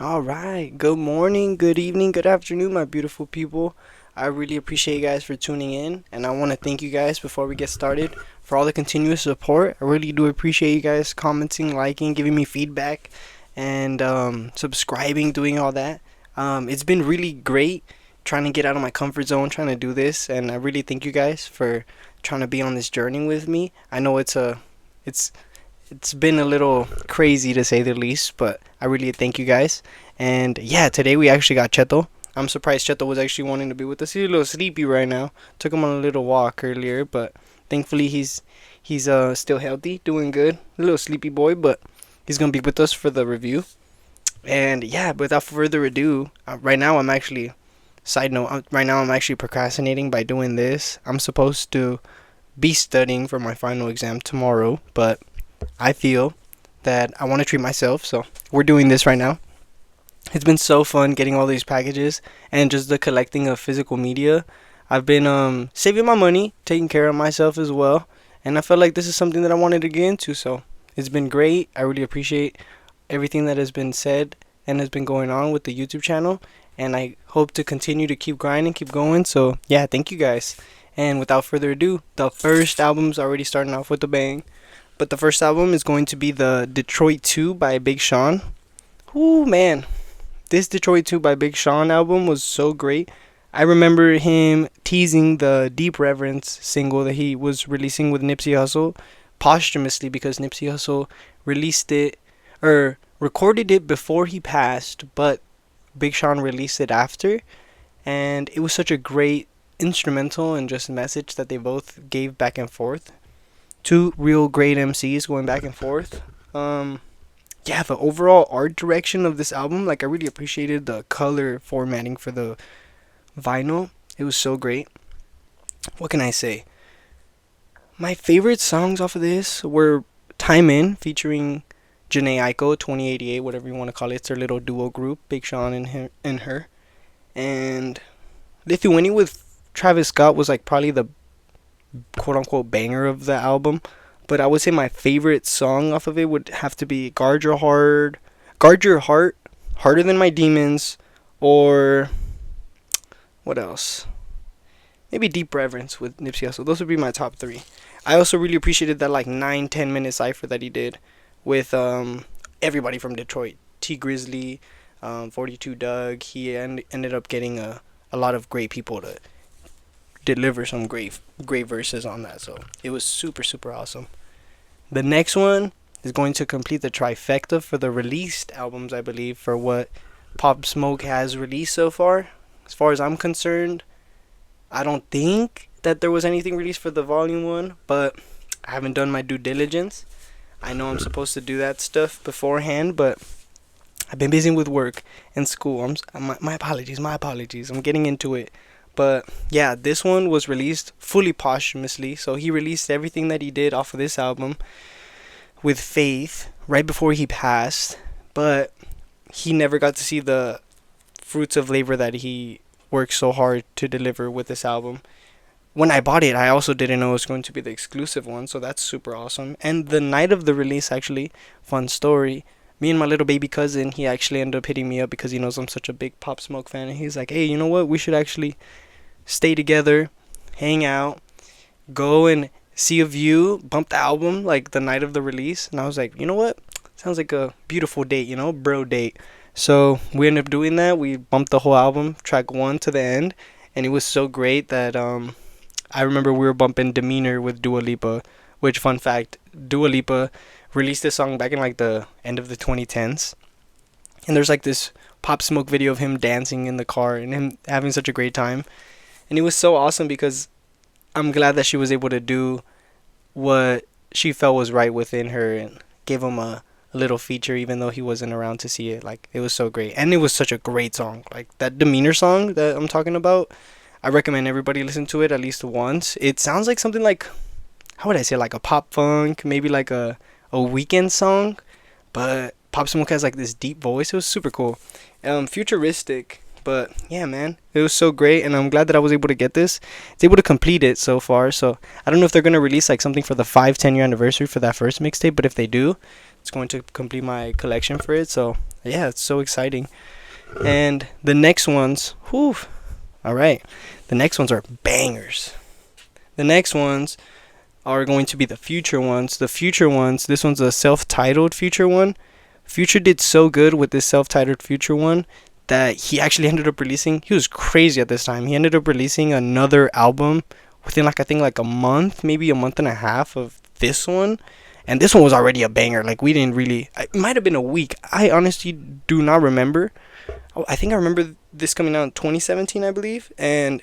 All right. Good morning, good evening, good afternoon, my beautiful people. I really appreciate you guys for tuning in, and I want to thank you guys before we get started for all the continuous support. I really do appreciate you guys commenting, liking, giving me feedback, and subscribing, doing all that. It's been really great trying to get out of my comfort zone, trying to do this, and I really thank you guys for trying to be on this journey with me. I know it's it's been a little crazy to say the least, but I really thank you guys. And yeah, today we actually got Cheto. I'm surprised Cheto was actually wanting to be with us. He's a little sleepy right now. Took him on a little walk earlier, but thankfully he's still healthy, doing good. A little sleepy boy, but he's gonna be with us for the review. And yeah, without further ado, right now I'm actually side note. Right now I'm actually procrastinating by doing this. I'm supposed to be studying for my final exam tomorrow, but I feel that I want to treat myself, so we're doing this right now. It's been so fun getting all these packages and just the collecting of physical media. I've been saving my money, taking care of myself as well, and I felt like this is something that I wanted to get into, so it's been great. I really appreciate everything that has been said and has been going on with the YouTube channel, and I hope to continue to keep grinding, keep going. So, yeah, thank you guys. And without further ado, the first album's already starting off with a bang. But the first album is going to be the Detroit 2 by Big Sean. Ooh, man. This Detroit 2 by Big Sean album was so great. I remember him teasing the Deep Reverence single that he was releasing with Nipsey Hussle posthumously because Nipsey Hussle released it or recorded it before he passed, but Big Sean released it after. And it was such a great instrumental and just message that they both gave back and forth. Two real great MCs going back and forth. Yeah, the overall art direction of this album, like I really appreciated the color formatting for the vinyl. It was so great. What can I say? My favorite songs off of this were Time In featuring Janae Aiko, 2088, whatever you want to call it. It's their little duo group, Big Sean and her. And Lithuania with Travis Scott was like probably the quote unquote banger of the album. But I would say my favorite song off of it would have to be Guard Your Heart, Harder Than My Demons, or what else? Maybe Deep Reverence with Nipsey Hussle. Those would be my top three. I also really appreciated that like 9-10 minute cipher that he did with everybody from Detroit. T Grizzly, 42 Doug. He ended up getting a lot of great people to deliver some great verses on that. So it was super awesome. The next one is going to complete the trifecta for the released albums, I believe, for what Pop Smoke has released so far. As far as I'm concerned, I don't think that there was anything released for the volume 1, but I haven't done my due diligence. I know I'm supposed to do that stuff beforehand, but I've been busy with work and school. My apologies. I'm getting into it. But yeah, this one was released fully posthumously. So he released everything that he did off of this album with Faith right before he passed. But he never got to see the fruits of labor that he worked so hard to deliver with this album. When I bought it, I also didn't know it was going to be the exclusive one. So that's super awesome. And the night of the release, actually, fun story. Me and my little baby cousin, he actually ended up hitting me up because he knows I'm such a big Pop Smoke fan. And he's like, hey, you know what? We should actually stay together, hang out, go and see a view, bump the album like the night of the release. And I was like, you know what? Sounds like a beautiful date, bro date. So we ended up doing that. We bumped the whole album, track 1 to the end. And it was so great that I remember we were bumping Demeanor with Dua Lipa, which, fun fact, Dua Lipa released this song back in like the end of the 2010s. And there's like this Pop Smoke video of him dancing in the car and him having such a great time. And it was so awesome because I'm glad that she was able to do what she felt was right within her and gave him a little feature even though he wasn't around to see it. Like, it was so great. And it was such a great song. Like, that Demeanor song that I'm talking about, I recommend everybody listen to it at least once. It sounds like something like, how would I say, like a pop funk, maybe like a weekend song. But Pop Smoke has like this deep voice. It was super cool. Futuristic. But yeah, man, it was so great, and I'm glad that I was able to get this. It's able to complete it so far. So I don't know if they're gonna release like something for the 5-10 year anniversary for that first mixtape, but if they do, it's going to complete my collection for it. So Yeah, it's so exciting. And the next ones, whew, all right. The next ones are bangers. The next ones are going to be the future ones. The future ones, this one's a self-titled future one. Future did so good with this self-titled future one that he actually ended up releasing. He was crazy at this time. He ended up releasing another album within like I think like a month, maybe a month and a half of this one. And this one was already a banger. Like we didn't really. It might have been a week. I honestly do not remember. Oh, I think I remember this coming out in 2017, I believe, and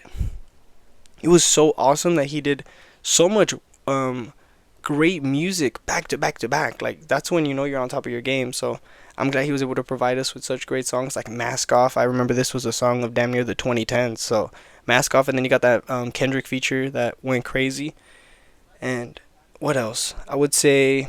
it was so awesome that he did so much um great music back to back to back. Like that's when you know you're on top of your game. So I'm glad he was able to provide us with such great songs like Mask Off. I remember this was a song of damn near the 2010s. So Mask Off, and then you got that Kendrick feature that went crazy. And what else? I would say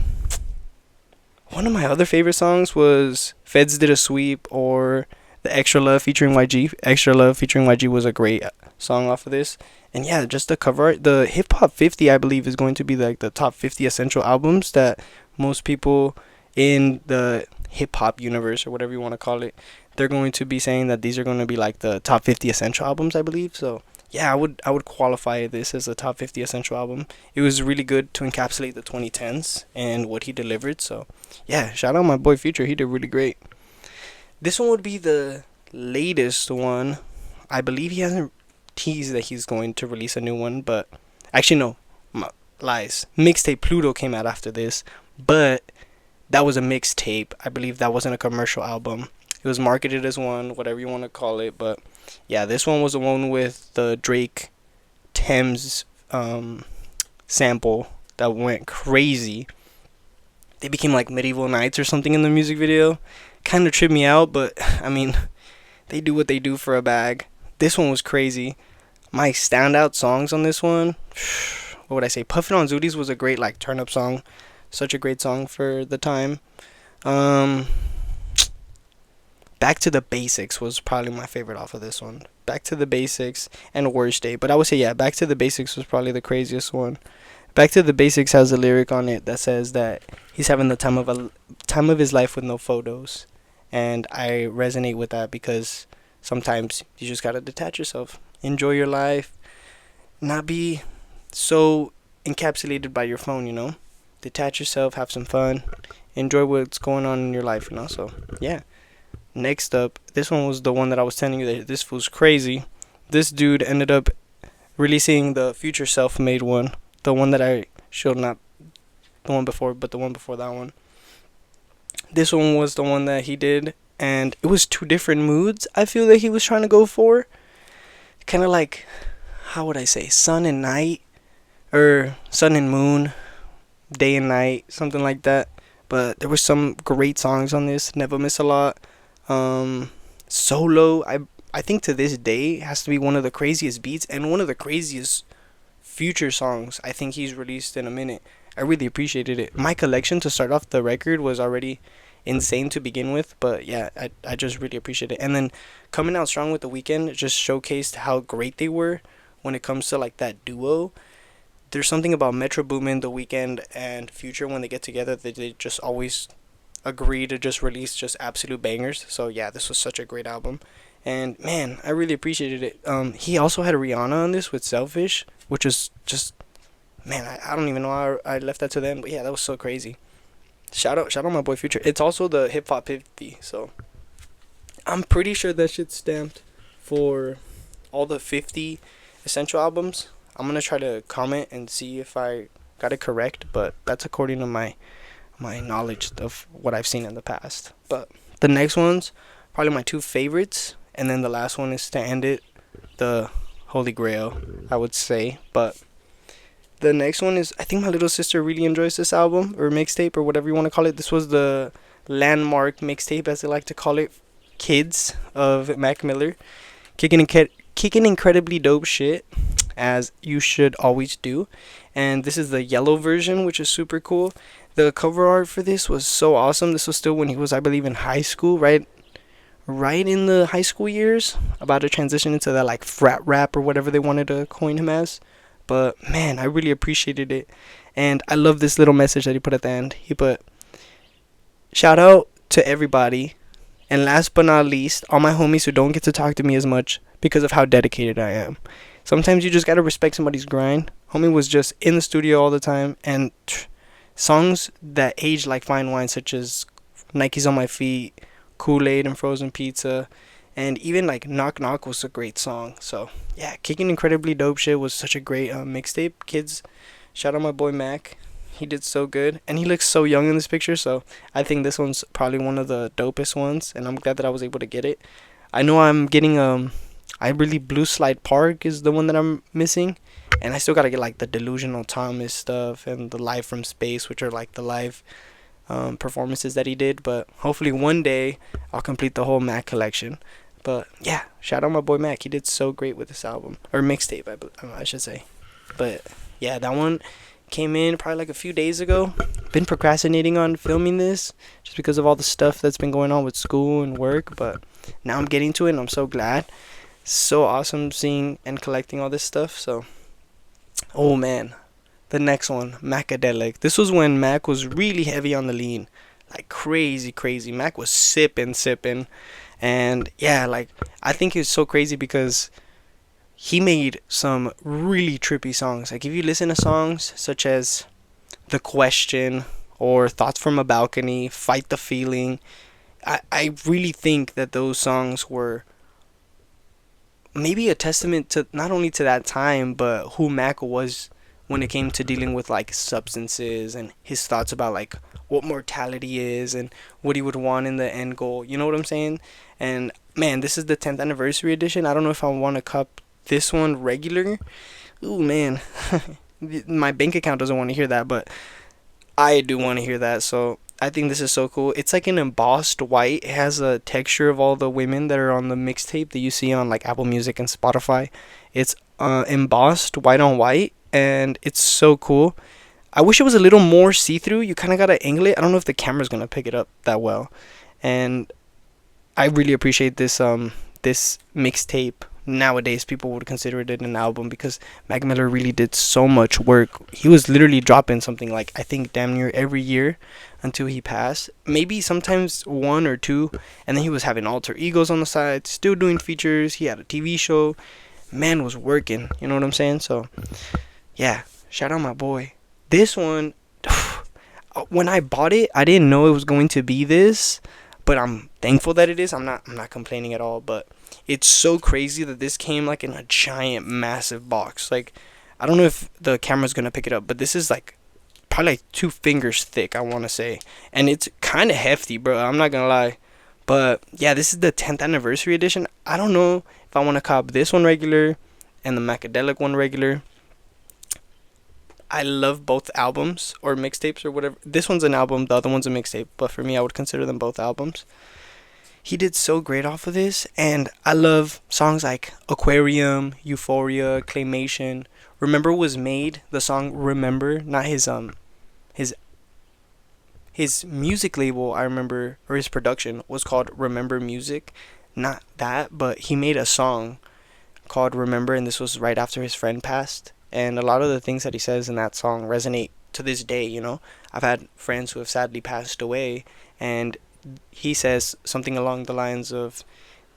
one of my other favorite songs was Feds Did a Sweep, or the Extra Love featuring YG. Extra Love featuring YG was a great song off of this. And yeah, just the cover art. The Hip Hop 50, I believe, is going to be like the top 50 essential albums that most people in the hip hop universe, or whatever you want to call it, they're going to be saying that these are going to be like the top 50 essential albums, I believe. So yeah, I would qualify this as a top 50 essential album. It was really good to encapsulate the 2010s and what he delivered. So yeah, shout out my boy Future. He did really great. This one would be the latest one. I believe he hasn't teased that he's going to release a new one, but actually no, lies. Mixtape Pluto came out after this, but that was a mixtape. I believe that wasn't a commercial album. It was marketed as one, whatever you want to call it, but yeah, this one was the one with the Drake Thames sample that went crazy. They became like medieval knights or something in the music video. Kind of tripped me out, but I mean, they do what they do for a bag. This one was crazy. My standout songs on this one, what would I say? Puffin' on Zooties was a great like turn up song. Such a great song for the time. Um, Back to the Basics was probably my favorite off of this one. Back to the Basics and Worst Day. But I would say, yeah, Back to the Basics was probably the craziest one. Back to the Basics has a lyric on it that says that he's having the time of his life with no photos. And I resonate with that because sometimes you just gotta detach yourself. Enjoy your life. Not be so encapsulated by your phone, you know? Detach yourself, have some fun. Enjoy what's going on in your life, you know? So, yeah. Next up, this one was the one that I was telling you that this was crazy. This dude ended up releasing the Future Self-Made one. The one that I showed, not the one before, but the one before that one. This one was the one that he did, and it was two different moods I feel that he was trying to go for. Kind of like, how would I say, sun and night, or sun and moon, day and night, something like that. But there were some great songs on this. Never Miss a Lot. Solo, I think to this day has to be one of the craziest beats and one of the craziest future songs I think he's released in a minute. I really appreciated it. My collection to start off the record was already insane to begin with, but yeah, I just really appreciate it. And then coming out strong with The Weeknd just showcased how great they were when it comes to like that duo. There's something about Metro Boomin, The Weeknd, and Future when they get together that they just always agree to just release just absolute bangers. So yeah, this was such a great album, and man, I really appreciated it. He also had Rihanna on this with Selfish, which was just, man, I don't even know how I left that to them, but yeah, that was so crazy. Shout out my boy Future. It's also the Hip Hop 50, so I'm pretty sure that shit's stamped for all the 50 essential albums. I'm gonna try to comment and see if I got it correct, but that's according to my knowledge of what I've seen in the past. But the next one's probably my two favorites, and then the last one is to end it, the Holy Grail, I would say. But the next one is, I think my little sister really enjoys this album, or mixtape, or whatever you want to call it. This was the landmark mixtape, as they like to call it, Kids of Mac Miller. Kicking incredibly dope shit, as you should always do. And this is the yellow version, which is super cool. The cover art for this was so awesome. This was still when he was, I believe, in high school, right in the high school years, about to transition into that like frat rap or whatever they wanted to coin him as. But man, I really appreciated it, and I love this little message that he put at the end. He put, "Shout out to everybody And last but not least, all my homies who don't get to talk to me as much because of how dedicated I am. Sometimes you just gotta respect somebody's grind. Homie was just in the studio all the time, and songs that age like fine wine, such as Nikes on My Feet, Kool-Aid and Frozen Pizza, and even like Knock Knock was a great song. So yeah, Kicking Incredibly Dope Shit was such a great mixtape. Kids, shout out my boy Mac. He did so good, and he looks so young in this picture. So I think this one's probably one of the dopest ones, and I'm glad that I was able to get it. I know I'm getting I really Blue Slide Park is the one that I'm missing, and I still gotta get like the Delusional Thomas stuff and the Live from Space, which are like the live performances that he did. But hopefully one day I'll complete the whole Mac collection. But yeah, shout out my boy Mac. He did so great with this album or mixtape, I should say. But yeah, that one came in probably like a few days ago. Been procrastinating on filming this just because of all the stuff that's been going on with school and work. But now I'm getting to it, and I'm so glad. So awesome seeing and collecting all this stuff. So, oh man, the next one, Macadelic. This was when Mac was really heavy on the lean, like crazy, crazy. Mac was sipping, and yeah, like I think it's so crazy because he made some really trippy songs. Like if you listen to songs such as The Question or Thoughts from a Balcony, Fight the Feeling, I really think that those songs were maybe a testament to not only to that time but who Mac was when it came to dealing with like substances and his thoughts about like what mortality is and what he would want in the end goal. You know what I'm saying? And man, this is the 10th anniversary edition. I don't know if I want to cup this one regular. Ooh man, my bank account doesn't want to hear that, but I do want to hear that. So I think this is so cool. It's like an embossed white. It has a texture of all the women that are on the mixtape that you see on like Apple Music and Spotify. It's embossed white on white, and it's so cool. I wish it was a little more see-through. You kind of gotta angle it. I don't know if the camera's gonna pick it up that well, and I really appreciate this mixtape. Nowadays, people would consider it an album because Mac Miller really did so much work. He was literally dropping something like I think damn near every year until he passed. Maybe sometimes one or two, and then he was having alter egos on the side, still doing features. He had a TV show. Man was working. You know what I'm saying? So yeah, shout out my boy. This one, when I bought it, I didn't know it was going to be this, but I'm thankful that it is. I'm not complaining at all, but it's so crazy that this came like in a giant massive box. Like I don't know if the camera's going to pick it up, but this is like probably like 2 fingers thick, I want to say. And it's kind of hefty, bro. I'm not going to lie. But yeah, this is the 10th anniversary edition. I don't know if I want to cop this one regular and the Macadelic one regular. I love both albums or mixtapes or whatever. This one's an album, the other one's a mixtape, but for me, I would consider them both albums. He did so great off of this, and I love songs like Aquarium, Euphoria, Claymation. Remember was made the song Remember, not his his music label. I remember, or his production was called Remember Music, not that, but he made a song called Remember, and this was right after his friend passed. And a lot of the things that he says in that song resonate to this day. You know, I've had friends who have sadly passed away, and he says something along the lines of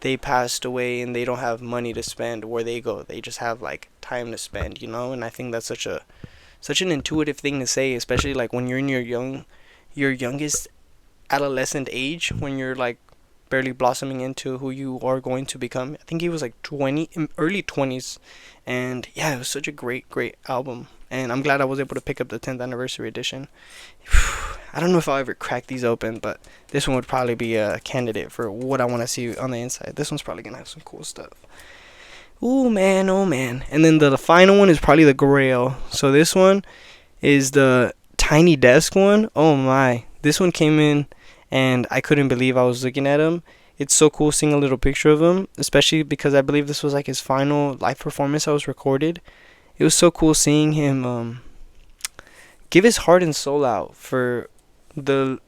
they passed away and they don't have money to spend where they go, they just have like time to spend, you know. And I think that's such an intuitive thing to say, especially like when you're in your youngest adolescent age, when you're like barely blossoming into who you are going to become. I think he was like 20, early 20s, and yeah, it was such a great album, and I'm glad I was able to pick up the 10th anniversary edition. I don't know if I'll ever crack these open, but this one would probably be a candidate for what I want to see on the inside. This one's probably gonna have some cool stuff. Ooh man, oh man. And then the final one is probably the Grail. So this one is the Tiny Desk one. Oh my, this one came in and I couldn't believe I was looking at him. It's so cool seeing a little picture of him, especially because I believe this was like his final live performance that was recorded. It was so cool seeing him give his heart and soul out for the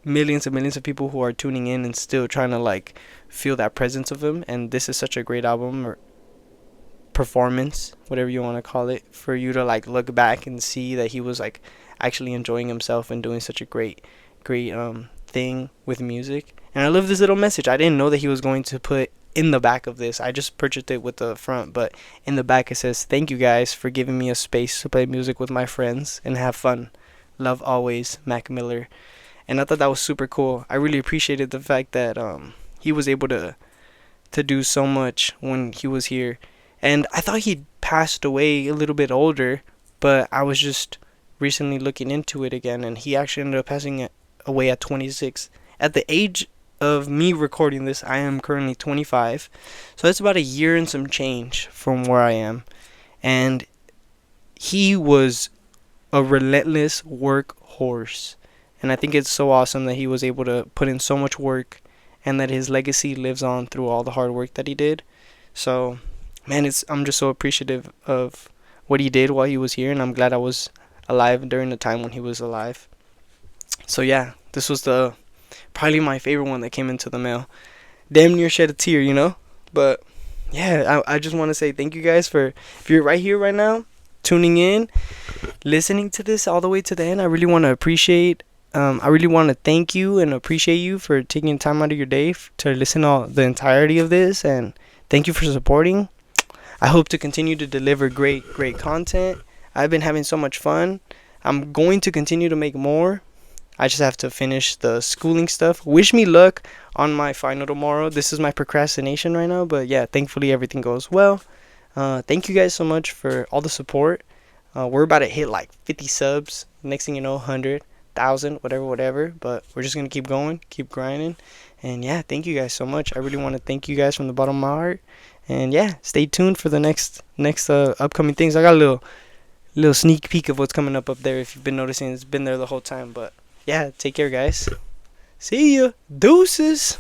millions and millions of people who are tuning in and still trying to like feel that presence of him. And this is such a great album or performance, whatever you want to call it, for you to like look back and see that he was like actually enjoying himself and doing such a great thing with music. And I love this little message. I didn't know that he was going to put in the back of this. I just purchased it with the front, but in the back it says, "Thank you guys for giving me a space to play music with my friends and have fun. Love always, Mac Miller." And I thought that was super cool. I really appreciated the fact that he was able to do so much when he was here. And I thought he'd passed away a little bit older, but I was just recently looking into it again, and he actually ended up passing away at 26. At the age of me recording this, I am currently 25. So that's about a year and some change from where I am. And he was a relentless workhorse. And I think it's so awesome that he was able to put in so much work and that his legacy lives on through all the hard work that he did. So, man, I'm just so appreciative of what he did while he was here, and I'm glad I was alive during the time when he was alive. So yeah, this was probably my favorite one that came into the mail. Damn near shed a tear, you know? But yeah, I just want to say thank you guys for, if you're right here right now, tuning in, listening to this all the way to the end. I really want to I really want to thank you and appreciate you for taking time out of your day to listen to the entirety of this, and thank you for supporting. I hope to continue to deliver great content. I've been having so much fun. I'm going to continue to make more. I just have to finish the schooling stuff. Wish me luck on my final tomorrow. This is my procrastination right now, but yeah, thankfully everything goes well. Thank you guys so much for all the support. We're about to hit like 50 subs. Next thing you know, 100,000, whatever. But we're just gonna keep going, keep grinding, and yeah, thank you guys so much. I really want to thank you guys from the bottom of my heart. And yeah, stay tuned for the next upcoming things. I got a little sneak peek of what's coming up there. If you've been noticing, it's been there the whole time. But yeah, take care, guys. See ya. Deuces.